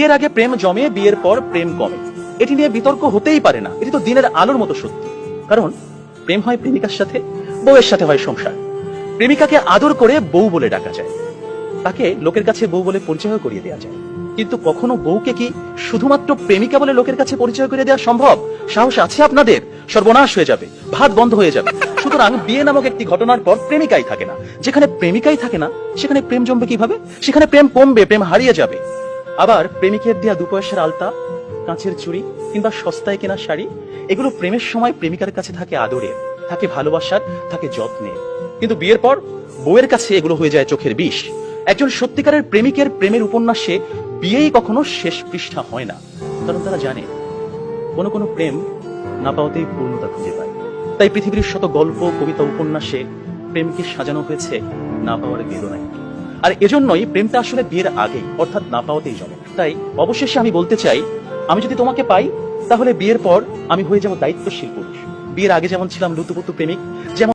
বিয়ের আগে প্রেম জমে, বিয়ের পর প্রেম কমে, এটি নিয়ে বিতর্ক হতেই পারে না। এটি তো দিনের আলোর মতো সত্যি। কারণ প্রেম হয় প্রেমিকার সাথে, বউয়ের সাথে হয় সংসার। প্রেমিকাকে আদর করে বউ বলে ডাকা যায়, তাকে লোকের কাছে বউ বলে পরিচয় করিয়ে দেওয়া যায়। কিন্তু কখনো বউকে কি শুধুমাত্র প্রেমিকা বলে লোকের কাছে পরিচয় করে দেওয়া সম্ভব? সাহস আছে আপনাদের? সর্বনাশ হয়ে যাবে, ভাত বন্ধ হয়ে যাবে। সুতরাং বিয়ে নামক একটি ঘটনার পর প্রেমিকাই থাকে না। যেখানে প্রেমিকাই থাকে না, সেখানে প্রেম জমবে কিভাবে? সেখানে প্রেম কমবে, প্রেম হারিয়ে যাবে। আবার প্রেমিকের দেয়া 2 পয়সার আলতা, কাঁচের চুড়ি কিংবা সস্তায় কেনা শাড়ি, এগুলো প্রেমের সময় প্রেমিকার কাছে থাকে আদরের, থাকে ভালোবাসার, থাকে যত্নের। কিন্তু বিয়ের পর বউয়ের কাছে এগুলো হয়ে যায় চোখের বিষ। একজন সত্যিকারের প্রেমিকের প্রেমের উপন্যাসে বিয়েই কখনো শেষ পৃষ্ঠা হয় না। কারণ তারা জানে কোনো কোনো প্রেম না পাওয়াতেই পূর্ণতা খুঁজে পায়। তাই পৃথিবীর শত গল্প, কবিতা, উপন্যাসে প্রেমকে সাজানো হয়েছে না পাওয়ার বেদনায়। আর এজন্যই প্রেমটা আসলে বিয়ের আগেই, অর্থাৎ না পাওয়াতেই জমে। তাই অবশেষে আমি বলতে চাই, আমি যদি তোমাকে পাই তাহলে বিয়ের পর আমি হয়ে যাব দায়িত্বশীল পুরুষ। বিয়ের আগে যেমন ছিলাম লুতুপুতু প্রেমিক, যেমন